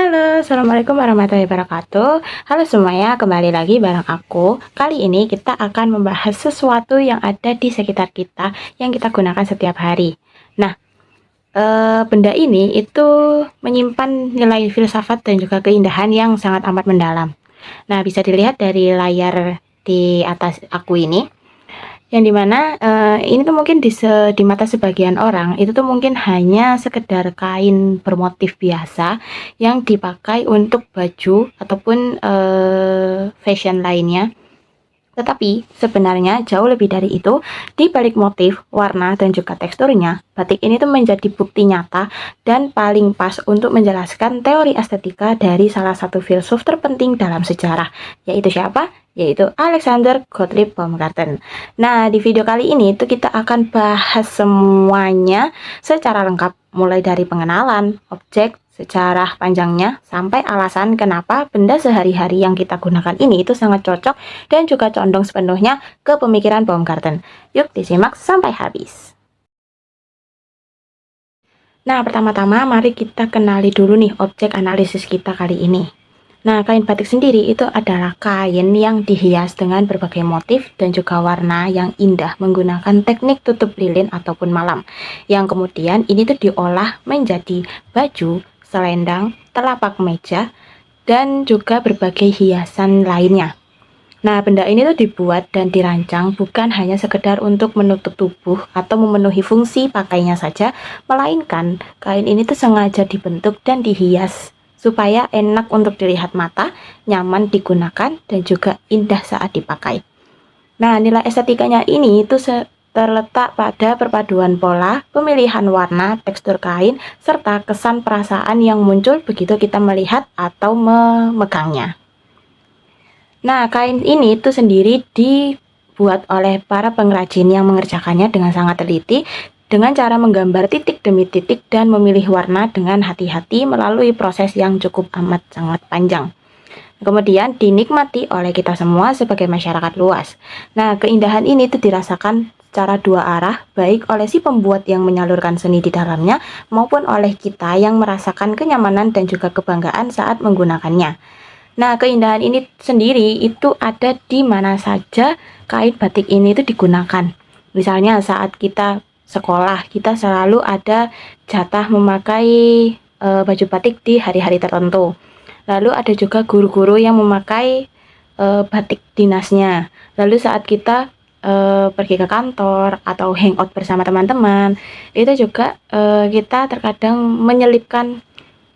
Halo, Assalamualaikum warahmatullahi wabarakatuh. Halo semuanya, kembali lagi bareng aku. Kali ini kita akan membahas sesuatu yang ada di sekitar kita yang kita gunakan setiap hari. Nah, benda ini itu menyimpan nilai filsafat dan juga keindahan yang sangat amat mendalam. Nah, bisa dilihat dari layar di atas aku ini. Yang dimana ini tuh mungkin di mata sebagian orang itu tuh mungkin hanya sekedar kain bermotif biasa yang dipakai untuk baju ataupun fashion lainnya. Tetapi sebenarnya jauh lebih dari itu, di balik motif, warna, dan juga teksturnya, batik ini tuh menjadi bukti nyata dan paling pas untuk menjelaskan teori estetika dari salah satu filsuf terpenting dalam sejarah, yaitu siapa? Yaitu Alexander Gottlieb Baumgarten. Nah, di video kali ini tuh kita akan bahas semuanya secara lengkap, mulai dari pengenalan, objek, sejarah panjangnya, sampai alasan kenapa benda sehari-hari yang kita gunakan ini itu sangat cocok dan juga condong sepenuhnya ke pemikiran Baumgarten. Yuk disimak sampai habis. Nah, pertama-tama mari kita kenali dulu nih objek analisis kita kali ini. Nah, kain batik sendiri itu adalah kain yang dihias dengan berbagai motif dan juga warna yang indah menggunakan teknik tutup lilin ataupun malam. Yang kemudian ini tuh diolah menjadi baju, selendang, telapak meja, dan juga berbagai hiasan lainnya. Nah, benda ini tuh dibuat dan dirancang bukan hanya sekedar untuk menutup tubuh atau memenuhi fungsi pakainya saja, melainkan kain ini tuh sengaja dibentuk dan dihias supaya enak untuk dilihat mata, nyaman digunakan, dan juga indah saat dipakai. Nah, nilai estetikanya ini itu terletak pada perpaduan pola, pemilihan warna, tekstur kain, serta kesan perasaan yang muncul begitu kita melihat atau memegangnya. Nah, kain ini itu sendiri dibuat oleh para pengrajin yang mengerjakannya dengan sangat teliti, dengan cara menggambar titik demi titik dan memilih warna dengan hati-hati melalui proses yang cukup amat sangat panjang. Kemudian dinikmati oleh kita semua sebagai masyarakat luas. Nah, keindahan ini tuh dirasakan secara dua arah, baik oleh si pembuat yang menyalurkan seni di dalamnya, maupun oleh kita yang merasakan kenyamanan dan juga kebanggaan saat menggunakannya. Nah, keindahan ini sendiri itu ada di mana saja kain batik ini itu digunakan. Misalnya saat kita sekolah, kita selalu ada jatah memakai baju batik di hari-hari tertentu. Lalu ada juga guru-guru yang memakai batik dinasnya. Lalu saat kita pergi ke kantor atau hangout bersama teman-teman, itu juga kita terkadang menyelipkan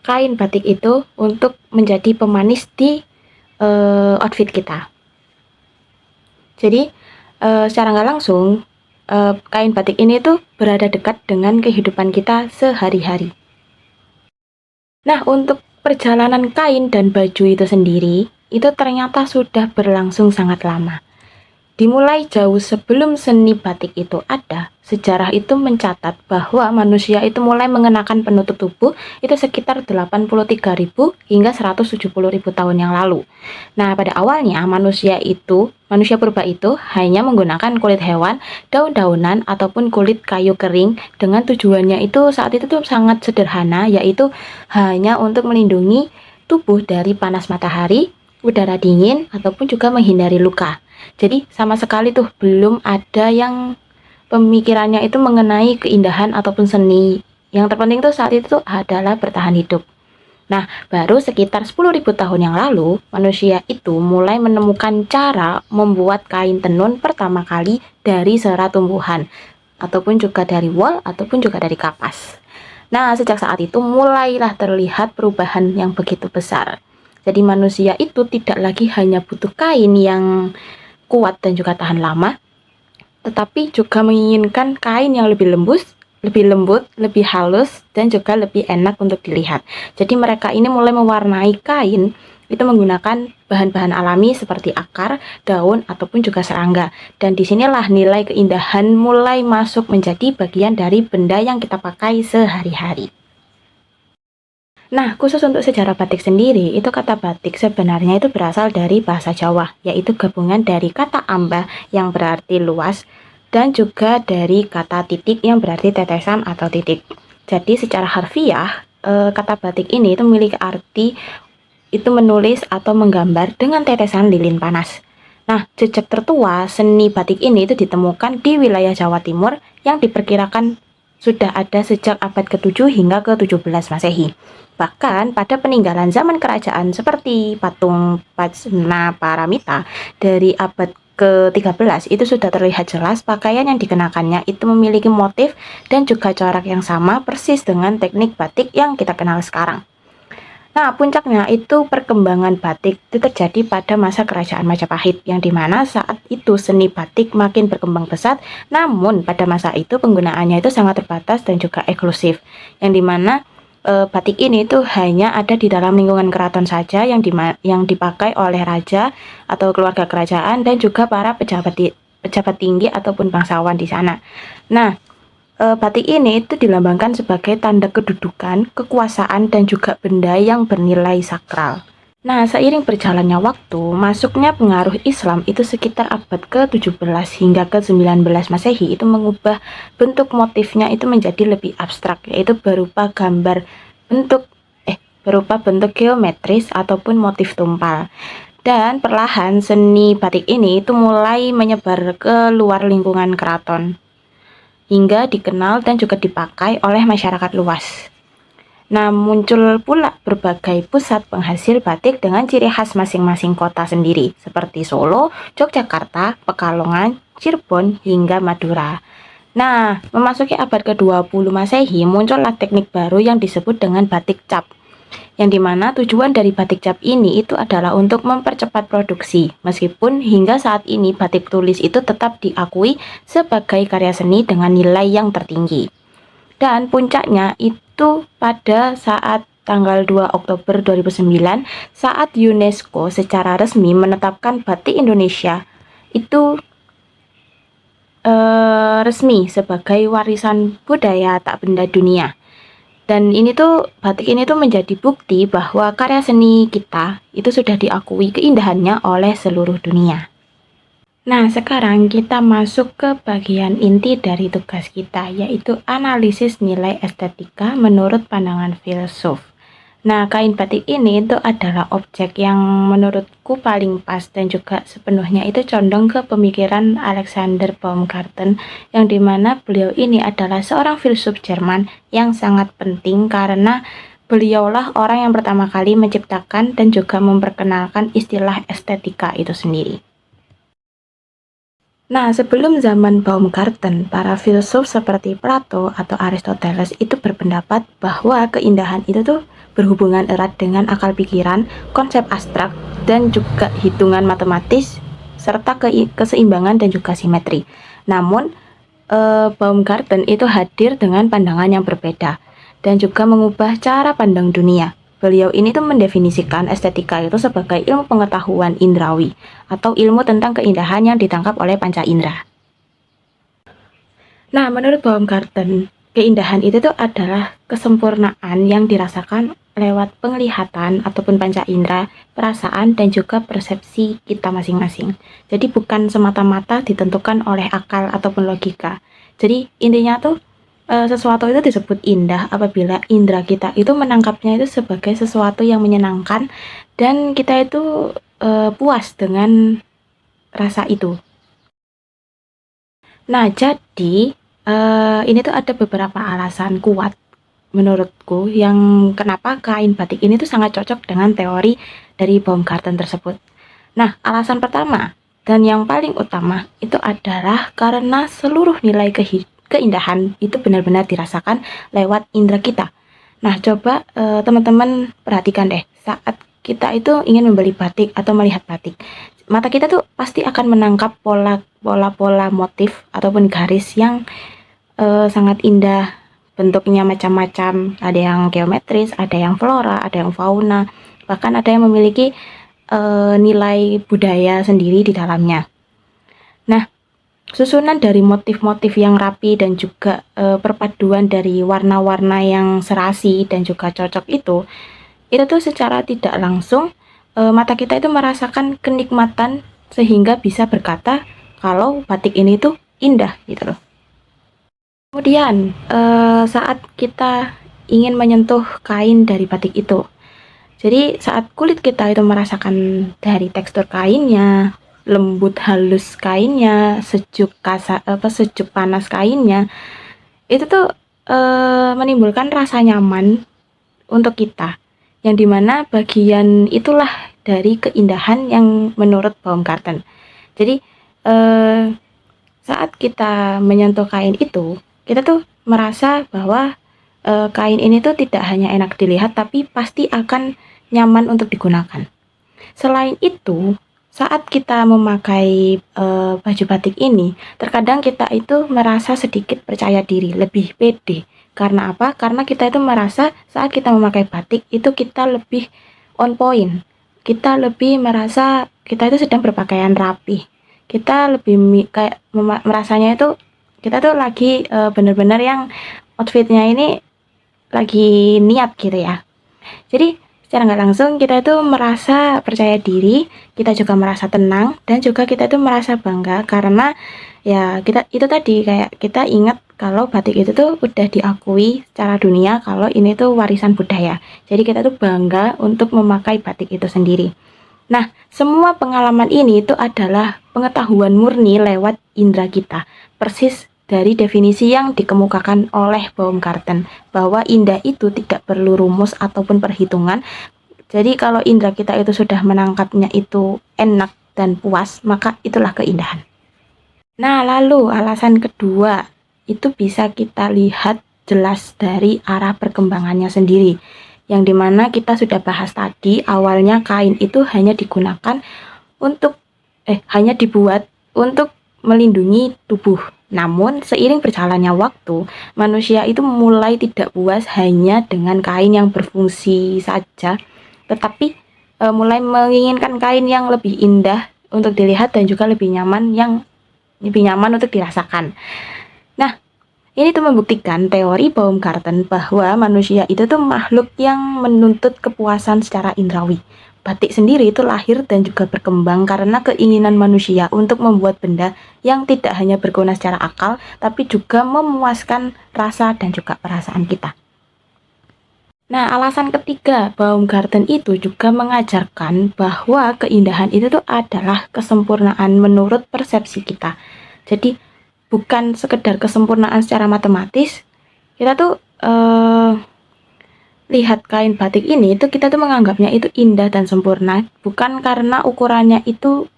kain batik itu untuk menjadi pemanis di outfit kita. Jadi secara nggak langsung kain batik ini tuh berada dekat dengan kehidupan kita sehari-hari. Nah, untuk perjalanan kain dan baju itu sendiri, itu ternyata sudah berlangsung sangat lama. Dimulai jauh sebelum seni batik itu ada, sejarah itu mencatat bahwa manusia itu mulai mengenakan penutup tubuh itu sekitar 83.000 hingga 170.000 tahun yang lalu. Nah, pada awalnya manusia purba itu hanya menggunakan kulit hewan, daun-daunan ataupun kulit kayu kering dengan tujuannya itu saat itu tuh sangat sederhana, yaitu hanya untuk melindungi tubuh dari panas matahari, udara dingin ataupun juga menghindari luka. Jadi sama sekali tuh belum ada yang pemikirannya itu mengenai keindahan ataupun seni. Yang terpenting tuh saat itu adalah bertahan hidup. Nah, baru sekitar 10.000 tahun yang lalu, manusia itu mulai menemukan cara membuat kain tenun pertama kali dari serat tumbuhan, ataupun juga dari wol, ataupun juga dari kapas. Nah, sejak saat itu mulailah terlihat perubahan yang begitu besar. Jadi manusia itu tidak lagi hanya butuh kain yang kuat dan juga tahan lama, tetapi juga menginginkan kain yang lebih lembut, lebih halus, dan juga lebih enak untuk dilihat. Jadi mereka ini mulai mewarnai kain itu menggunakan bahan-bahan alami seperti akar, daun, ataupun juga serangga. Dan disinilah nilai keindahan mulai masuk menjadi bagian dari benda yang kita pakai sehari-hari. Nah, khusus untuk sejarah batik sendiri, itu kata batik sebenarnya itu berasal dari bahasa Jawa, yaitu gabungan dari kata amba yang berarti luas, dan juga dari kata titik yang berarti tetesan atau titik. Jadi secara harfiah, kata batik ini itu memiliki arti itu menulis atau menggambar dengan tetesan lilin panas. Nah, jejak tertua seni batik ini itu ditemukan di wilayah Jawa Timur yang diperkirakan sudah ada sejak abad ke-7 hingga ke-17 Masehi. Bahkan pada peninggalan zaman kerajaan seperti patung Pajna Paramita dari abad ke-13 itu sudah terlihat jelas pakaian yang dikenakannya itu memiliki motif dan juga corak yang sama persis dengan teknik batik yang kita kenal sekarang. Nah, puncaknya itu perkembangan batik itu terjadi pada masa kerajaan Majapahit, yang dimana saat itu seni batik makin berkembang pesat, namun pada masa itu penggunaannya itu sangat terbatas dan juga eksklusif, yang dimana batik ini itu hanya ada di dalam lingkungan keraton saja yang dipakai oleh raja atau keluarga kerajaan dan juga para pejabat tinggi ataupun bangsawan di sana. Nah, batik ini itu dilambangkan sebagai tanda kedudukan, kekuasaan, dan juga benda yang bernilai sakral. Nah, seiring berjalannya waktu, masuknya pengaruh Islam itu sekitar abad ke-17 hingga ke-19 Masehi itu mengubah bentuk motifnya itu menjadi lebih abstrak, yaitu berupa bentuk geometris ataupun motif tumpal. Dan perlahan seni batik ini itu mulai menyebar ke luar lingkungan keraton, hingga dikenal dan juga dipakai oleh masyarakat luas. Nah, muncul pula berbagai pusat penghasil batik dengan ciri khas masing-masing kota sendiri, seperti Solo, Yogyakarta, Pekalongan, Cirebon, hingga Madura. Nah, memasuki abad ke-20 Masehi, muncullah teknik baru yang disebut dengan batik cap, yang dimana tujuan dari batik cap ini itu adalah untuk mempercepat produksi, meskipun hingga saat ini batik tulis itu tetap diakui sebagai karya seni dengan nilai yang tertinggi. Dan puncaknya itu pada saat tanggal 2 Oktober 2009 saat UNESCO secara resmi menetapkan batik Indonesia itu resmi sebagai warisan budaya tak benda dunia. Dan batik ini tuh menjadi bukti bahwa karya seni kita itu sudah diakui keindahannya oleh seluruh dunia. Nah, sekarang kita masuk ke bagian inti dari tugas kita, yaitu analisis nilai estetika menurut pandangan filsuf. Nah, kain batik ini itu adalah objek yang menurutku paling pas dan juga sepenuhnya itu condong ke pemikiran Alexander Baumgarten, yang dimana beliau ini adalah seorang filsuf Jerman yang sangat penting karena beliaulah orang yang pertama kali menciptakan dan juga memperkenalkan istilah estetika itu sendiri. Nah, sebelum zaman Baumgarten, para filsuf seperti Plato atau Aristoteles itu berpendapat bahwa keindahan itu tuh berhubungan erat dengan akal pikiran, konsep abstrak, dan juga hitungan matematis, serta keseimbangan dan juga simetri. Namun, Baumgarten itu hadir dengan pandangan yang berbeda, dan juga mengubah cara pandang dunia. Beliau ini tuh mendefinisikan estetika itu sebagai ilmu pengetahuan indrawi atau ilmu tentang keindahan yang ditangkap oleh panca indera. Nah, menurut Baumgarten, keindahan itu tuh adalah kesempurnaan yang dirasakan lewat penglihatan ataupun panca indera, perasaan, dan juga persepsi kita masing-masing. Jadi bukan semata-mata ditentukan oleh akal ataupun logika. Jadi intinya tuh sesuatu itu disebut indah apabila indera kita itu menangkapnya itu sebagai sesuatu yang menyenangkan dan kita itu puas dengan rasa itu. Nah, jadi ini tuh ada beberapa alasan kuat menurutku yang kenapa kain batik ini tuh sangat cocok dengan teori dari Baumgarten tersebut. Nah, alasan pertama dan yang paling utama itu adalah karena seluruh nilai keindahan itu benar-benar dirasakan lewat indera kita. Nah, coba teman-teman perhatikan deh, saat kita itu ingin membeli batik atau melihat batik, mata kita tuh pasti akan menangkap pola-pola motif ataupun garis yang sangat indah. Bentuknya macam-macam, ada yang geometris, ada yang flora, ada yang fauna, bahkan ada yang memiliki nilai budaya sendiri di dalamnya. Nah, susunan dari motif-motif yang rapi dan juga perpaduan dari warna-warna yang serasi dan juga cocok itu tuh secara tidak langsung mata kita itu merasakan kenikmatan sehingga bisa berkata kalau batik ini tuh indah gitu loh. Kemudian saat kita ingin menyentuh kain dari batik itu. Jadi saat kulit kita itu merasakan dari tekstur kainnya, lembut halus kainnya, sejuk panas kainnya, itu tuh menimbulkan rasa nyaman untuk kita. Yang dimana bagian itulah dari keindahan yang menurut Baumgarten. Jadi saat kita menyentuh kain itu, kita tuh merasa bahwa kain ini tuh tidak hanya enak dilihat, tapi pasti akan nyaman untuk digunakan. Selain itu, saat kita memakai baju batik ini, terkadang kita itu merasa sedikit percaya diri, lebih pede. Karena apa? Karena kita itu merasa saat kita memakai batik itu kita lebih on point. Kita lebih merasa kita itu sedang berpakaian rapi. Kita lebih kayak merasanya itu kita tuh lagi benar-benar yang outfitnya ini lagi niat gitu ya. Jadi secara nggak langsung kita itu merasa percaya diri, kita juga merasa tenang, dan juga kita itu merasa bangga karena ya kita itu tadi kayak kita ingat kalau batik itu tuh udah diakui secara dunia kalau ini tuh warisan budaya. Jadi kita tuh bangga untuk memakai batik itu sendiri. Nah, semua pengalaman ini itu adalah pengetahuan murni lewat indera kita, persis dari definisi yang dikemukakan oleh Baumgarten, bahwa indah itu tidak perlu rumus ataupun perhitungan. Jadi kalau indera kita itu sudah menangkapnya itu enak dan puas, maka itulah keindahan. Nah, lalu alasan kedua, itu bisa kita lihat jelas dari arah perkembangannya sendiri. Yang dimana kita sudah bahas tadi, awalnya kain itu hanya digunakan untuk, hanya dibuat untuk melindungi tubuh. Namun, seiring berjalannya waktu, manusia itu mulai tidak puas hanya dengan kain yang berfungsi saja, tetapi mulai menginginkan kain yang lebih indah untuk dilihat dan juga lebih nyaman untuk dirasakan. Nah, ini tuh membuktikan teori Baumgarten bahwa manusia itu tuh makhluk yang menuntut kepuasan secara indrawi. Batik sendiri itu lahir dan juga berkembang karena keinginan manusia untuk membuat benda yang tidak hanya berguna secara akal, tapi juga memuaskan rasa dan juga perasaan kita. Nah, alasan ketiga, Baumgarten itu juga mengajarkan bahwa keindahan itu tuh adalah kesempurnaan menurut persepsi kita. Jadi, bukan sekedar kesempurnaan secara matematis, kita tuh lihat kain batik ini itu kita tuh menganggapnya itu indah dan sempurna bukan karena ukurannya itu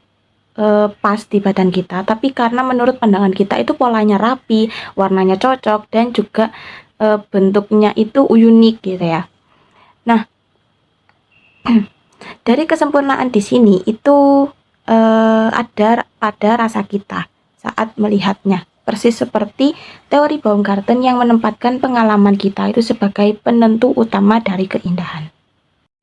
pas di badan kita, tapi karena menurut pandangan kita itu polanya rapi, warnanya cocok, dan juga bentuknya itu unik gitu ya. Nah, dari kesempurnaan di sini itu ada pada rasa kita saat melihatnya. Persis seperti teori Baumgarten yang menempatkan pengalaman kita itu sebagai penentu utama dari keindahan.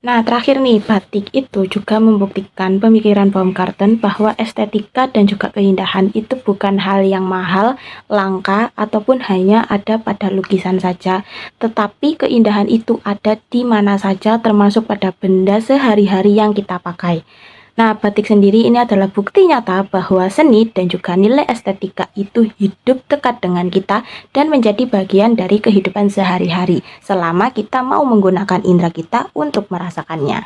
Nah, terakhir nih, batik itu juga membuktikan pemikiran Baumgarten bahwa estetika dan juga keindahan itu bukan hal yang mahal, langka, ataupun hanya ada pada lukisan saja, tetapi keindahan itu ada di mana saja termasuk pada benda sehari-hari yang kita pakai. Nah, batik sendiri ini adalah bukti nyata bahwa seni dan juga nilai estetika itu hidup dekat dengan kita dan menjadi bagian dari kehidupan sehari-hari selama kita mau menggunakan indera kita untuk merasakannya.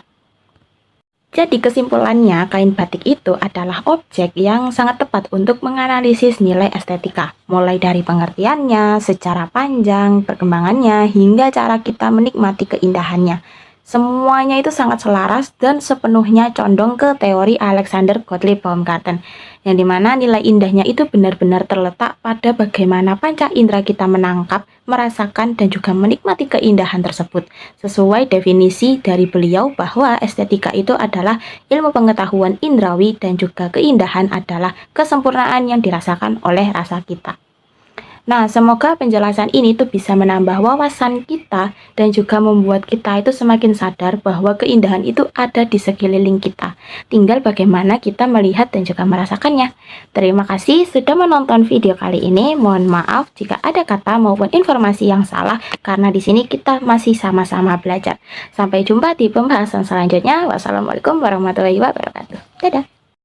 Jadi kesimpulannya, kain batik itu adalah objek yang sangat tepat untuk menganalisis nilai estetika, mulai dari pengertiannya, secara panjang, perkembangannya, hingga cara kita menikmati keindahannya. Semuanya itu sangat selaras dan sepenuhnya condong ke teori Alexander Gottlieb Baumgarten, yang dimana nilai indahnya itu benar-benar terletak pada bagaimana panca indera kita menangkap, merasakan, dan juga menikmati keindahan tersebut. Sesuai definisi dari beliau bahwa estetika itu adalah ilmu pengetahuan indrawi dan juga keindahan adalah kesempurnaan yang dirasakan oleh rasa kita. Nah, semoga penjelasan ini tuh bisa menambah wawasan kita dan juga membuat kita itu semakin sadar bahwa keindahan itu ada di sekeliling kita. Tinggal bagaimana kita melihat dan juga merasakannya. Terima kasih sudah menonton video kali ini. Mohon maaf jika ada kata maupun informasi yang salah karena di sini kita masih sama-sama belajar. Sampai jumpa di pembahasan selanjutnya. Wassalamualaikum warahmatullahi wabarakatuh. Dadah.